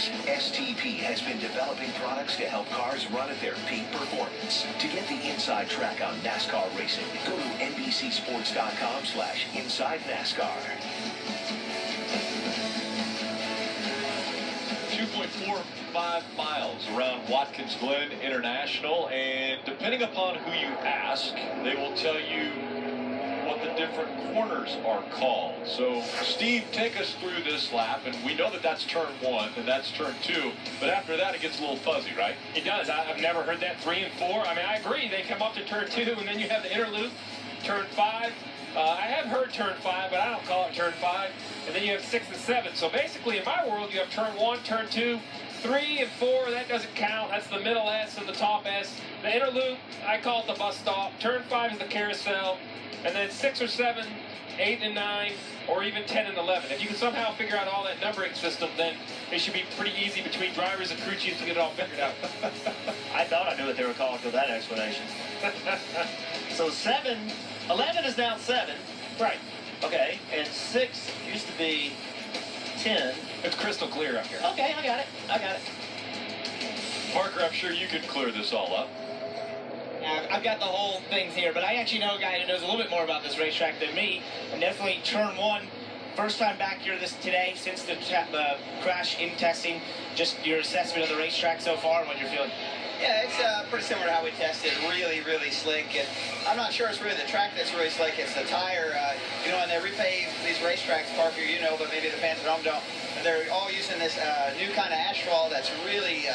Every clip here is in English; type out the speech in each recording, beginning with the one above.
years, STP has been developing products to help cars run at their peak performance. To get the inside track on NASCAR racing, go to NBCSports.com/Inside NASCAR. 2.45 miles around Watkins Glen International, and depending upon who you ask, they will tell you what the different corners are called. So, Steve, take us through this lap, and we know that that's turn 1 and that's turn 2, but after that it gets a little fuzzy, right? It does. I've never heard that 3 and 4. I mean, I agree. They come up to turn 2, and then you have the inner loop, turn 5. I have heard turn 5, but I don't call it turn 5. And then you have 6 and 7. So basically, in my world, you have turn 1, turn 2, 3 and 4. That doesn't count. That's the middle S and the top S. The inner loop, I call it the bus stop. Turn 5 is the carousel. And then 6 or 7, 8 and 9, or even 10 and 11. If you can somehow figure out all that numbering system, then it should be pretty easy between drivers and crew chiefs to get it all figured out. I thought I knew what they were calling for that explanation. So 11 is now 7. Right. Okay, and 6 used to be 10. It's crystal clear up here. Okay, I got it. Parker, I'm sure you could clear this all up. I've got the whole thing here, but I actually know a guy who knows a little bit more about this racetrack than me. And definitely turn 1, first time back here today since the crash in testing. Just your assessment of the racetrack so far and what you're feeling. Yeah, it's pretty similar to how we tested. Really, really slick. And I'm not sure it's really the track that's really slick. It's the tire. You know, when they repave these racetracks, Parker, you know, but maybe the fans at home don't. They're all using this new kind of asphalt that's really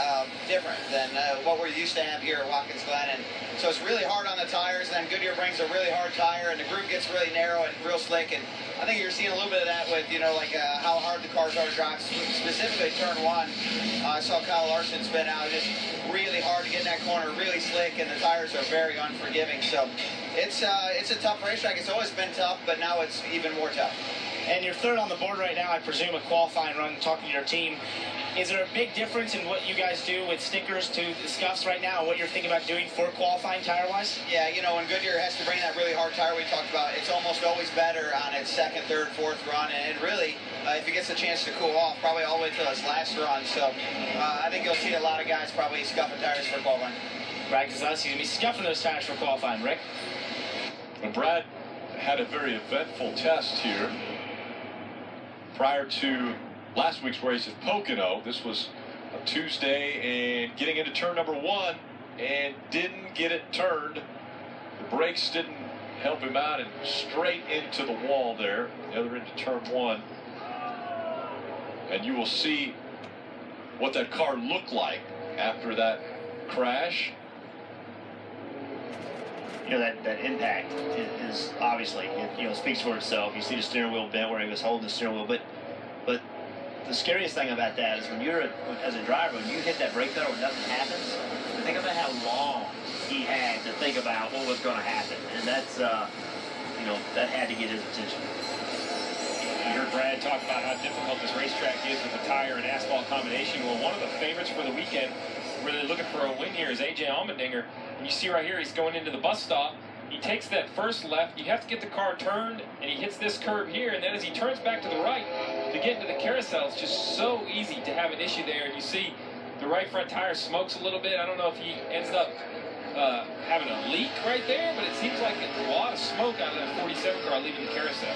different than what we're used to have here at Watkins Glen. And so it's really hard on the tires, and then Goodyear brings a really hard tire, and the group gets really narrow and real slick. And I think you're seeing a little bit of that with, you know, like how hard the cars are to drive, specifically turn 1. I saw Kyle Larson spin out, just really hard to get in that corner, really slick, and the tires are very unforgiving. So it's a tough racetrack. It's always been tough, but now it's even more tough. And you're third on the board right now, I presume, a qualifying run, talking to your team. Is there a big difference in what you guys do with stickers to the scuffs right now, and what you're thinking about doing for qualifying tire-wise? Yeah, you know, when Goodyear has to bring that really hard tire we talked about, it's almost always better on its second, third, fourth run. And really, if it gets a chance to cool off, probably all the way till its last run. So I think you'll see a lot of guys probably scuffing tires for qualifying. Brad Chezz, he's going to be scuffing those tires for qualifying. Rick? Well, Brad had a very eventful test here prior to last week's race at Pocono. This was a Tuesday, and getting into turn number 1 and didn't get it turned. The brakes didn't help him out, and straight into the wall there, the other into turn 1. And you will see what that car looked like after that crash. You know, that impact is obviously, speaks for itself. You see the steering wheel bent where he was holding the steering wheel. But the scariest thing about that is when you're, as a driver, when you hit that brake pedal and nothing happens, think about how long he had to think about what was going to happen. And that's, that had to get his attention. You heard Brad talk about how difficult this racetrack is with the tire and asphalt combination. Well, one of the favorites for the weekend, really looking for a win here, is A.J. Allmendinger. And you see right here, he's going into the bus stop. He takes that first left. You have to get the car turned, and he hits this curve here. And then as he turns back to the right to get into the carousel, it's just so easy to have an issue there. And you see the right front tire smokes a little bit. I don't know if he ends up having a leak right there, but it seems like a lot of smoke out of that 47 car leaving the carousel.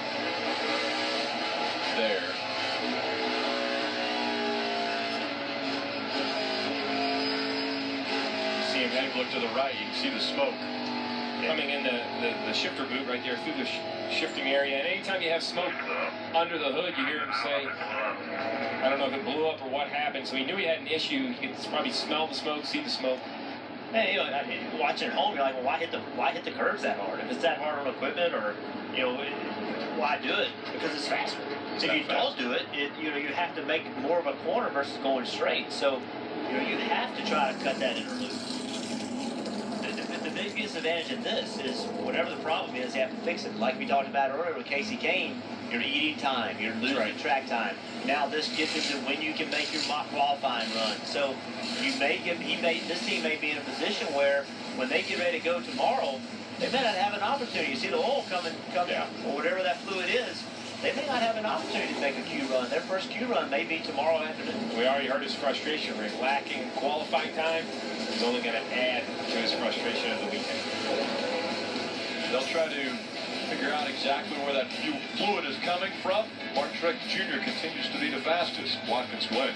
There. See him heading, look to the right, you can see the smoke. Coming in the shifter boot right there through the shifting area. And anytime you have smoke under the hood, you hear him say, I don't know if it blew up or what happened. So he knew he had an issue. You could probably smell the smoke, see the smoke. Hey, watching at home, you're like, well, why hit the curves that hard? If it's that hard on equipment, or why do it? Because it's faster. So if you don't do it, you have to make more of a corner versus going straight. So you have to try to cut that inner loop. The biggest advantage in this is whatever the problem is, you have to fix it. Like we talked about earlier with Casey Kane, you're eating time, you're losing track time. Now this gets into when you can make your mock qualifying run. So this team may be in a position where when they get ready to go tomorrow, they may not have an opportunity. You see the oil coming, or whatever that fluid is. they may not have an opportunity to make a Q run. Their first Q run may be tomorrow afternoon. We already heard his frustration rate. Lacking qualifying time is only going to add to his frustration of the weekend. They'll try to figure out exactly where that fluid is coming from. Martin Truex Jr. continues to be the fastest. Watkins Glen